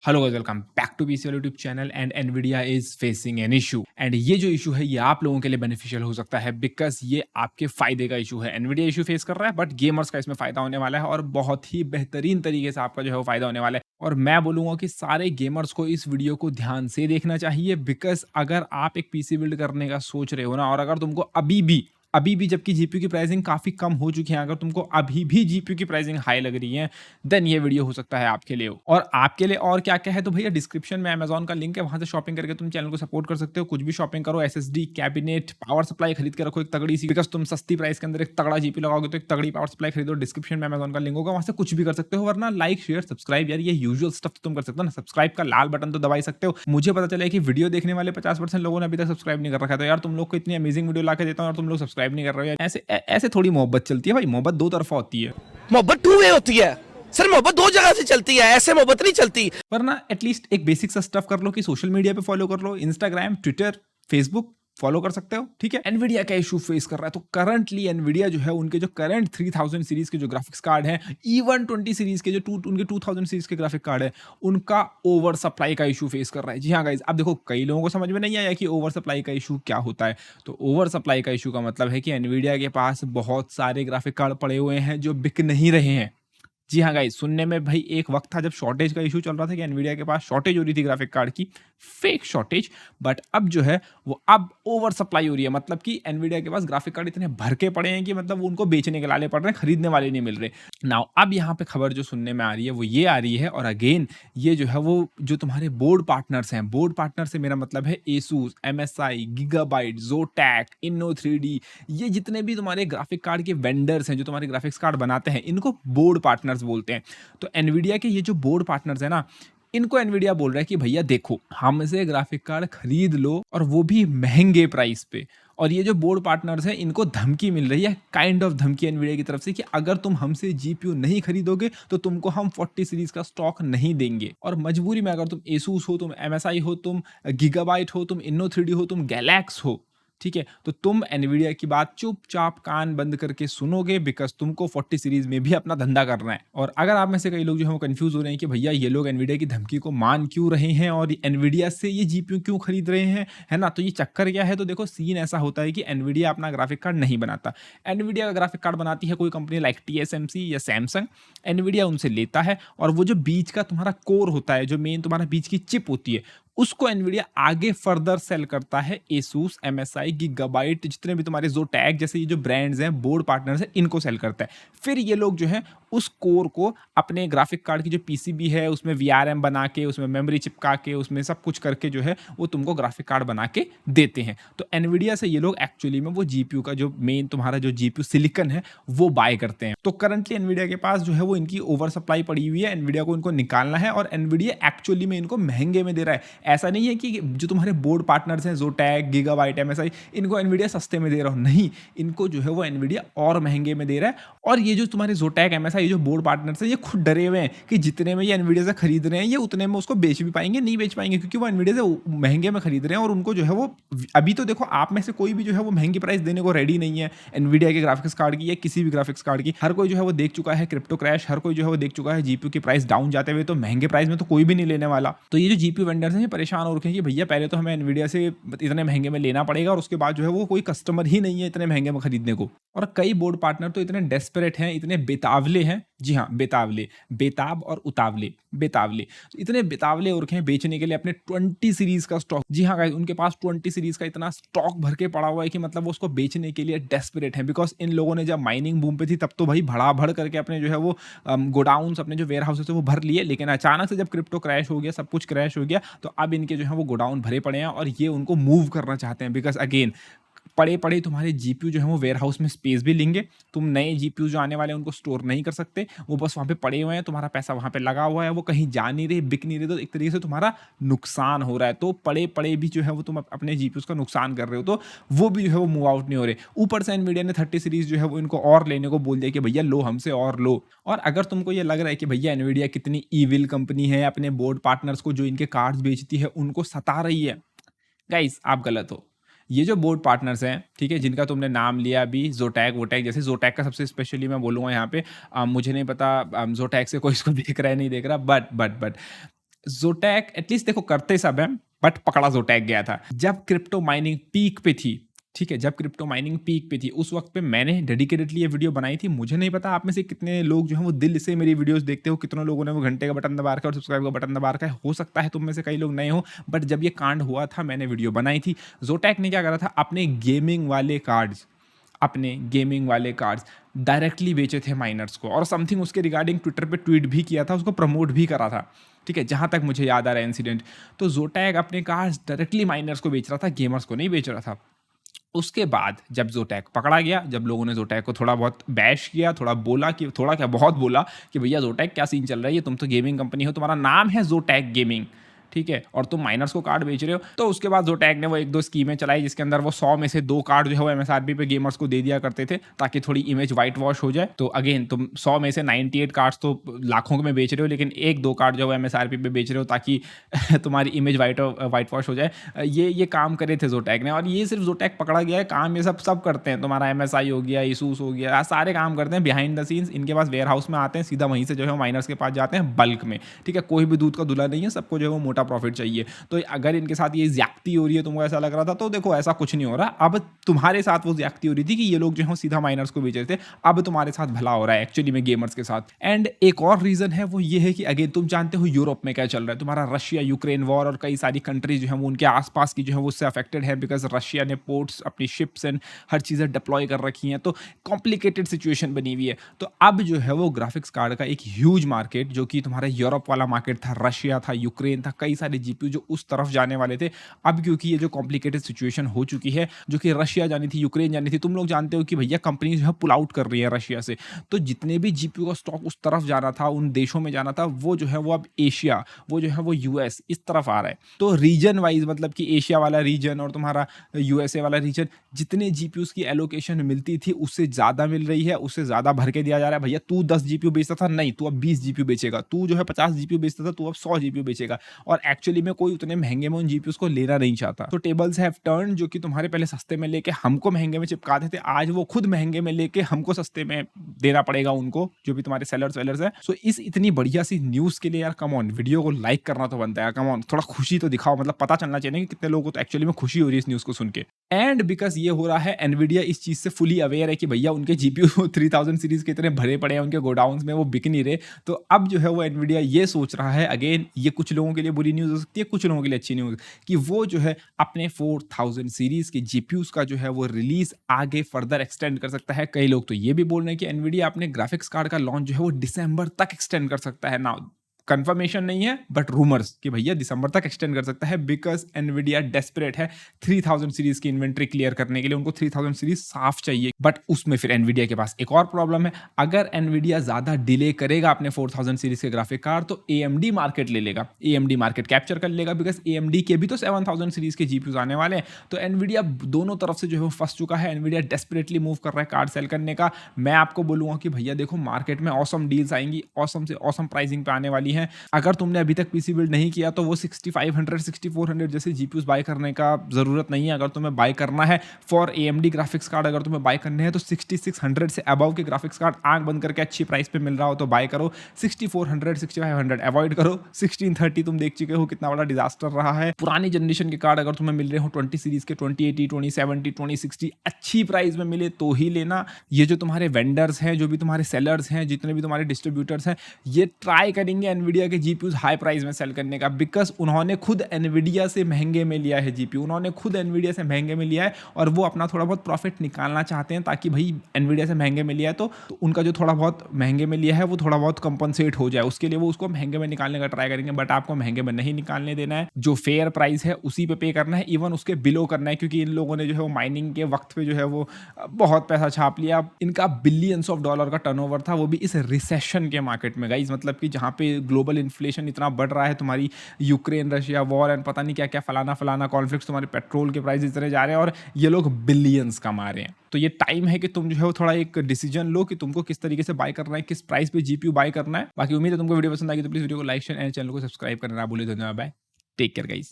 Hello guys, welcome back to PCL YouTube channel and Nvidia is facing an issue एंड ये जो issue है ये आप लोगों के लिए बेनिफिशियल हो सकता है बिकॉज ये आपके फायदे का इशू है। एनवीडिया इशू फेस कर रहा है बट गेमर्स का इसमें फायदा होने वाला है और बहुत ही बेहतरीन तरीके से आपका जो है वो फायदा होने वाला है। और मैं बोलूंगा कि सारे गेमर्स को इस वीडियो को ध्यान से देखना चाहिए बिकॉज अगर आप एक पीसी बिल्ड करने का सोच रहे हो ना, और अगर तुमको अभी भी जबकि जीपीयू की प्राइसिंग काफ़ी कम हो चुकी है, अगर तुमको अभी भी जीपीयू की प्राइसिंग हाई लग रही है देन ये वीडियो हो सकता है आपके लिए। और आपके लिए और क्या क्या है तो भैया डिस्क्रिप्शन में अमेजोन का लिंक है, वहां से शॉपिंग करके तुम चैनल को सपोर्ट कर सकते हो। कुछ भी शॉपिंग करो, एसएसडी, कैबिनेट, पावर सप्लाई खरीद के रखो एक तगड़ी सी, बिकॉज तुम सस्ती प्राइस के अंदर एक तगड़ा जीपी लगाओगे तो एक तगड़ी पावर सप्लाई खरीदो। डिस्क्रिप्शन में अमेजोन का लिंक होगा, वहां से कुछ भी कर सकते हो। वरना लाइक शेयर सब्सक्राइब, यार ये यूजुअल स्टफ तुम कर सकते हो ना। सब्सक्राइब का लाल बटन तो दबा ही सकते हो। मुझे पता चला है कि वीडियो देखने वाले 50% लोगों ने अभी तक सब्सक्राइब नहीं कर रखा है, तो यार तुम लोग को इतनी अमेजिंग वीडियो ला के देता हूँ और तुम लोग सब्सक्राइब नहीं कर रहे हो। यार ऐसे थोड़ी मोहब्बत चलती है भाई, मोहब्बत दो तरफा होती है। मोहब्बत टू वे होती है सर। मोहब्बत दो जगह से चलती है, ऐसे मोहब्बत नहीं चलती। वरना एटलीस्ट एक बेसिक सा स्टफ कर लो कि सोशल मीडिया पे फॉलो कर लो, इंस्टाग्राम, ट्विटर, फेसबुक फॉलो कर सकते हो, ठीक है। एनवीडिया क्या इशू फेस कर रहा है तो करंटली एनवीडिया जो है उनके जो करंट 3000 सीरीज के जो ग्राफिक्स कार्ड हैं, इवन 20 सीरीज के जो उनके 2000 सीरीज के ग्राफिक कार्ड है, उनका ओवर सप्लाई का इशू फेस कर रहा है। जी हाँ गाइज, अब देखो कई लोगों को समझ में नहीं आया कि ओवर सप्लाई का इशू क्या होता है। तो ओवर सप्लाई का इशू का मतलब है कि एनवीडिया के पास बहुत सारे ग्राफिक कार्ड पड़े हुए हैं जो बिक नहीं रहे हैं। जी हाँ गाइस, सुनने में भाई एक वक्त था जब शॉर्टेज का इशू चल रहा था कि एनवीडिया के पास शॉर्टेज हो रही थी ग्राफिक कार्ड की, फेक शॉर्टेज। बट अब जो है वो अब ओवर सप्लाई हो रही है, मतलब कि एनवीडिया के पास ग्राफिक कार्ड इतने भर के पड़े हैं कि मतलब वो उनको बेचने के लाले पड़ रहे हैं, खरीदने वाले नहीं मिल रहे। नाउ अब यहाँ पे खबर जो सुनने में आ रही है वो ये आ रही है, और अगेन ये जो है वो जो तुम्हारे बोर्ड पार्टनर्स हैं, बोर्ड पार्टनर से मेरा मतलब है एसूस, एमएसआई, गीगाबाइट, जोटैक, इन्नो 3D, ये जितने भी तुम्हारे ग्राफिक कार्ड के वेंडर्स हैं जो तुम्हारे ग्राफिक्स कार्ड बनाते हैं, इनको बोर्ड पार्टनर्स बोलते हैं। तो एनवीडिया के ये जो बोर्ड पार्टनर्स हैं ना, इनको एनवीडिया बोल रहा है कि भैया देखो हमसे ग्राफिक कार्ड खरीद लो, और वो भी महंगे प्राइस पे। और ये जो बोर्ड पार्टनर्स हैं इनको धमकी मिल रही है, काइंड ऑफ धमकी एनवीडिया की तरफ से, कि अगर तुम हमसे जीपीयू नहीं खरीदोगे तो तुमको हम 40 सीरीज का स्टॉक नहीं देंगे। और मजबूरी में अगर तुम एसूस हो, तुम एमएसआई हो, तुम गीगाबाइट हो, तुम इन्नो 3D हो, तुम गैलेक्स हो, ठीक है, तो तुम एनवीडिया की बात चुपचाप कान बंद करके सुनोगे बिकॉज तुमको 40 सीरीज में भी अपना धंधा करना है। और अगर आप में से कई लोग जो है वो कंफ्यूज हो रहे हैं कि भैया ये लोग एनवीडिया की धमकी को मान क्यों रहे हैं और एनवीडिया से ये जीपीयू क्यों खरीद रहे हैं, है ना, तो ये चक्कर क्या है। तो देखो सीन ऐसा होता है कि एनवीडिया अपना ग्राफिक कार्ड नहीं बनाता। एनवीडिया का ग्राफिक कार्ड बनाती है कोई कंपनी लाइक टीएसएमसी या सैमसंग। एनवीडिया उनसे लेता है और वो जो बीच का तुम्हारा कोर होता है, जो मेन तुम्हारा बीच की चिप होती है, उसको एनवीडिया आगे फर्दर सेल करता है एसूस, एमएसआई, गीगाबाइट, जितने भी तुम्हारे जोटैक जैसे ये जो ब्रांड्स हैं, बोर्ड पार्टनर्स हैं, इनको सेल करता है। फिर ये लोग जो है उस कोर को अपने ग्राफिक कार्ड की जो पीसीबी है उसमें वीआरएम बना के, उसमें मेमोरी चिपका के, उसमें सब कुछ करके जो है वो तुमको ग्राफिक कार्ड बना के देते हैं। तो एनवीडिया से ये लोग एक्चुअली में वो जीपीयू का जो मेन तुम्हारा जो जीपीयू सिलिकन है वो बाय करते हैं। तो करंटली एनवीडिया के पास जो है वो इनकी ओवर सप्लाई पड़ी हुई है, एनवीडिया को इनको निकालना है, और एनवीडिया एक्चुअली में इनको महंगे में दे रहा है। ऐसा नहीं है कि जो तुम्हारे बोर्ड पार्टनर्स हैं जोटैक, गीगाबाइट, एमएसआई, इनको एनवीडिया सस्ते में दे रहा हो, नहीं, इनको जो है वो एनवीडिया और महंगे में दे रहा है। और ये जो तुम्हारे जोटैक, एमएसआई, जो बोर्ड पार्टनर्स हैं, ये खुद डरे हुए हैं कि जितने में ये एनवीडिया से खरीद रहे हैं ये उतने में उसको बेच भी पाएंगे, नहीं बेच पाएंगे, क्योंकि वो एनवीडिया से महंगे में खरीद रहे हैं। और उनको जो है वो अभी तो देखो आप में से कोई भी जो है वो महंगी प्राइस देने को रेडी नहीं है एनवीडिया के ग्राफिक्स कार्ड की या किसी भी ग्राफिक्स कार्ड की। हर कोई जो है वो देख चुका है क्रिप्टो क्रैश, हर कोई जो है वो देख चुका है जीपीयू की प्राइस डाउन जाते हुए, तो महंगे प्राइस में तो कोई भी नहीं लेने वाला। तो ये जो जीपीयू वेंडर्स हैं ये परेशान हो रखे हैं कि भैया पहले तो हमें एनवीडिया से इतने महंगे में लेना पड़ेगा और उसके बाद जो है वो कोई कस्टमर ही नहीं है इतने महंगे में खरीदने को। और कई बोर्ड पार्टनर तो इतने डेस्परेट हैं, इतने बेतावले हैं, जी हाँ बेतावले, बेताब और उतावले, बेतावले, तो इतने बेतावले हो रखे हैं बेचने के लिए अपने 20 सीरीज का स्टॉक। जी हाँ गाइस, उनके पास 20 सीरीज का इतना स्टॉक भर के पड़ा हुआ है कि मतलब वो उसको बेचने के लिए डेस्परेट है। बिकॉज इन लोगों ने जब माइनिंग बूम पे थी तब तो भाई भड़ा भड़ करके अपने जो है वो गोडाउन्स, अपने जो वेयर हाउसेस है वो भर लिए, लेकिन अचानक से जब क्रिप्टो क्रैश हो गया, सब कुछ क्रैश हो गया, तो अब इनके जो है वो गोडाउन भरे पड़े हैं और ये उनको मूव करना चाहते हैं। बिकॉज अगेन पड़े पड़े तुम्हारे जीपीयू जो है वो वेयर हाउस में स्पेस भी लेंगे, तुम नए जीपीयू जो आने वाले हैं उनको स्टोर नहीं कर सकते, वो बस वहाँ पे पड़े हुए हैं, तुम्हारा पैसा वहाँ पे लगा हुआ है, वो कहीं जा नहीं रहे, बिक नहीं रहे, तो एक तरीके से तुम्हारा नुकसान हो रहा है। तो पड़े पड़े भी जो है वो तुम अपने जीपीयूज का नुकसान कर रहे हो, तो वो भी जो है वो मूव आउट नहीं हो रहे। ऊपर से एनवीडिया ने 30 सीरीज जो है वो इनको और लेने को बोल दिया कि भैया लो, हमसे और लो। और अगर तुमको ये लग रहा है कि भैया एनवीडिया कितनी ईविल कंपनी है, अपने बोर्ड पार्टनर्स को जो इनके कार्ड्स बेचती है उनको सता रही है, गाइस आप गलत हो। ये जो बोर्ड पार्टनर्स हैं, ठीक है, जिनका तुमने नाम लिया अभी, जोटैक वोटैक, जैसे जोटैक का सबसे स्पेशली मैं बोलूँगा यहाँ पे, मुझे नहीं पता जोटैक से कोई इसको देख रहा है नहीं देख रहा, बट ज़ोटैक एटलीस्ट देखो करते सब हैं, बट पकड़ा ज़ोटैक गया था। जब क्रिप्टो माइनिंग पीक पे थी, ठीक है? जब क्रिप्टो माइनिंग पीक पे थी, उस वक़्त पे मैंने डेडिकेटेडली ये वीडियो बनाई थी। मुझे नहीं पता आप में से कितने लोग जो हैं वो दिल से मेरी वीडियोज़ देखते हो, कितनों लोगों ने वो घंटे का बटन दबा रखा है और सब्सक्राइब का बटन दबा रखा है। हो सकता है तुम में से कई लोग नए हो, बट जब ये कांड हुआ था मैंने वीडियो बनाई थी। ज़ोटैक ने क्या करा था, अपने गेमिंग वाले कार्ड्स डायरेक्टली बेचे थे माइनर्स को, और समथिंग उसके रिगार्डिंग ट्विटर पे ट्वीट भी किया था, उसको प्रमोट भी करा था, ठीक है? जहाँ तक मुझे याद आ रहा है इंसिडेंट। तो ज़ोटैक अपने कार्ड्स डायरेक्टली माइनर्स को बेच रहा था, गेमर्स को नहीं बेच रहा था। उसके बाद जब ज़ोटैक पकड़ा गया, जब लोगों ने ज़ोटैक को थोड़ा बहुत बैश किया, थोड़ा बोला कि थोड़ा क्या बहुत बोला कि भैया ज़ोटैक क्या सीन चल रहा है, ये तुम तो गेमिंग कंपनी हो, तुम्हारा नाम है ज़ोटैक गेमिंग, ठीक है? और तुम माइनर्स को कार्ड बेच रहे हो। तो उसके बाद ज़ोटैक ने वो 1-2 स्कीमें चलाई जिसके अंदर वो 100 में से 2 कार्ड जो है वो एमएसआरपी पे गेमर्स को दे दिया करते थे ताकि थोड़ी इमेज व्हाइट वॉश हो जाए। तो अगेन तुम 100 में से 98 कार्ड्स तो लाखों में बेच रहे हो, लेकिन 1-2 कार्ड जो है एमएसआरपी पे बेच रहे हो ताकि तुम्हारी इमेज व्हाइट वॉश हो जाए। ये काम करे थे ज़ोटैक ने, और ये सिर्फ ज़ोटैक पकड़ा गया है, काम ये सब करते हैं। तुम्हारा एमएसआई हो गया, इसूस हो गया, सारे काम करते हैं बिहाइंड द सीन्स। इनके पास वेयर हाउस में आते हैं, सीधा वहीं से जो है माइनर्स के पास जाते हैं बल्क में, ठीक है? कोई भी दूध का दूल्हा नहीं है, सबको जो है वो मोटा प्रॉफिट चाहिए। तो अगर इनके साथ ये ज़्यादती हो रही है, तुमको ऐसा लग रहा था, तो देखो ऐसा कुछ नहीं हो रहा। अब तुम्हारे साथ वो ज़्यादती हो रही थी कि ये लोग जो है सीधा माइनर्स को बेच रहे थे, अब तुम्हारे साथ भला हो रहा है एक्चुअली में गेमर्स के साथ। एंड एक और रीज़न है वो ये है कि अगेन तुम जानते हो यूरोप में क्या चल रहा है, तुम्हारा रशिया यूक्रेन वॉर और कई सारी कंट्रीज जो है वो उनके आसपास की जो है वो उससे अफेक्टेड है, बिकॉज रशिया ने पोर्ट्स, अपनी शिप्स एंड हर चीज़ें डिप्लॉय कर रखी हैं, तो कॉम्प्लिकेटेड सिचुएशन बनी हुई है। तो अब जो है वो ग्राफिक्स कार्ड का एक ह्यूज मार्केट, जो कि तुम्हारा यूरोप वाला मार्केट था, रशिया था, यूक्रेन था, कई सारे जीपीयू जो उस तरफ जाने वाले थे, अब क्योंकि ये जो कॉम्प्लिकेटेड सिचुएशन हो चुकी है, जो कि रशिया जानी थी, यूक्रेन जानी थी, तुम लोग जानते हो कि भैया कंपनी जो है पुल आउट कर रही है रशिया से, तो जितने भी जीपीयू का स्टॉक उस तरफ जाना था, उन देशों में जाना था, वो जो है वो अब एशिया, वो जो है वो यूएस इस तरफ आ रहा है। तो रीजन वाइज मतलब कि एशिया वाला रीजन और तुम्हारा यूएसए वाला रीजन, जितने जीपीयूज की एलोकेशन मिलती थी उससे ज़्यादा मिल रही है, उससे ज़्यादा भर के दिया जा रहा है। भैया तू 10 जीपीयू बेचता था, नहीं तू अब 20 जीपीयू बेचेगा, तू जो है 50 जीपीयू बेचता था, तू अब 100 जीपीयू बेचेगा, और एक्चुअली में कोई उतने महंगे में उन जीपीयूज को लेना नहीं चाहता। तो टेबल्स हैव टर्न, जो कि तुम्हारे पहले सस्ते में लेके हमको महंगे में चिपकाते थे, आज वो खुद महंगे में लेके हमको सस्ते में देना पड़ेगा उनको, जो भी तुम्हारे सेलर्स वेलर्स है। सो इस इतनी बढ़िया सी न्यूज के लिए यार कम ऑन, वीडियो को लाइक करना तो बनता है, कम ऑन, थोड़ा खुशी तो दिखाओ, मतलब पता चलना चाहिए कि कितने लोगों को तो एक्चुअली में खुशी हो रही है इस न्यूज को सुन के। एंड बिकॉज ये हो रहा है, एनवीडिया इस चीज से फुली अवेयर है कि भैया उनके जीपीयू 3000 सीरीज के इतने भरे पड़े हैं उनके गोडाउन्स में, वो बिक नहीं रहे। तो अब जो है वो एनवीडिया ये सोच रहा है, अगेन ये कुछ लोगों के लिए बुरी न्यूज हो सकती है, कुछ लोगों के लिए अच्छी न्यूज, कि वो जो है अपने 4000 सीरीज के जीपीयूज का जो है वो रिलीज आगे फर्दर एक्सटेंड कर सकता है। कई लोग तो ये भी बोल रहे हैं कि एनवीडिया अपने ग्राफिक्स कार्ड का लॉन्च जो है वो दिसंबर तक एक्सटेंड कर सकता है। नाउ कंफर्मेशन नहीं है, बट रूमर्स कि भैया दिसंबर तक एक्सटेंड कर सकता है, बिकॉज एनवीडिया डेस्परेट है 3000 सीरीज की इन्वेंट्री क्लियर करने के लिए, उनको 3000 सीरीज साफ चाहिए। बट उसमें फिर एनवीडिया के पास एक और प्रॉब्लम है, अगर एनवीडिया ज्यादा डिले करेगा अपने 4000 सीरीज के ग्राफिक कार्ड, तो एएमडी मार्केट ले लेगा, एएमडी मार्केट कैप्चर कर लेगा, बिकॉज एएमडी के भी तो 7000 सीरीज के जीपीयूज आने वाले हैं। तो एनवीडिया दोनों तरफ से जो है वो फंस चुका है, एनवीडिया डेस्परेटली मूव कर रहा है कार्ड सेल करने का। मैं आपको बोलूंगा कि भैया देखो मार्केट में ऑसम डील्स आएंगी, ऑसम से ऑसम प्राइसिंग पे आने वाली है। अगर तुमने अभी तक पीसी बिल्ड नहीं किया तो वो 6500 6400 जैसे जीपीयूज बाय करने का जरूरत नहीं है। अगर तुम्हें बाय करना है फॉर एएमडी ग्राफिक्स कार्ड, अगर तुम्हें बाय करने हैं तो 6600 से अबव के ग्राफिक्स कार्ड आंख बंद करके अच्छी प्राइस पे मिल रहा हो तो बाय करो। 6400 6500 अवॉइड करो। 1630 तुम देख चुके हो कितना बड़ा डिजास्टर रहा है। पुरानी जनरेशन के कार्ड अगर तुम्हें मिल रहे हो 20 सीरीज के 2080 2070 2060 अच्छी प्राइस में मिले तो ही लेना। ये जो तुम्हारे वेंडर्स हैं, जो भी तुम्हारे सेलर्स हैं, जितने भी तुम्हारे डिस्ट्रीब्यूटर्स हैं, ये ट्राई करेंगे एनवीडिया के जीपीयूज हाई प्राइस में सेल करने का, बिकॉज उन्होंने खुद एनवीडिया से महंगे में लिया है जीपीयू, उन्होंने खुद एनवीडिया से महंगे में लिया है और वो अपना थोड़ा बहुत प्रॉफिट निकालना चाहते हैं, ताकि भाई एनवीडिया से महंगे में लिया है तो उनका जो थोड़ा बहुत महंगे में लिया है वो थोड़ा बहुत कंपनसेट हो जाए, उसके लिए वो उसको महंगे में निकालने का ट्राई करेंगे। बट आपको महंगे में नहीं निकालने देना है, जो फेयर प्राइस है उसी पे करना है, इवन उसके बिलो करना है, क्योंकि इन लोगों ने जो है वो माइनिंग के वक्त पे जो है वो बहुत पैसा छाप लिया। इनका बिलियंस ऑफ डॉलर का टर्नओवर था, वो भी इस रिसेशन के मार्केट में गाइस, मतलब कि जहाँ पे ग्लोबल इन्फ्लेशन इतना बढ़ रहा है, तुम्हारी यूक्रेन रशिया वॉर एंड पता नहीं क्या क्या फलाना कॉन्फ्लिक्ट्स, तुम्हारे पेट्रोल के प्राइस इतने जा रहे हैं और ये लोग बिलियंस कमा रहे हैं। तो ये टाइम है कि तुम जो है वो थोड़ा एक डिसीजन लो कि तुमको किस तरीके से बाय करना है, किस प्राइस पे जीपीयू बाय करना है। बाकी उम्मीद है तुमको वीडियो पसंद आएगी, तो प्लीज वीडियो को लाइक शेयर एंड चैनल को सब्सक्राइब करना ना भूले। धन्यवाद, बाय, टेक केयर गाइस।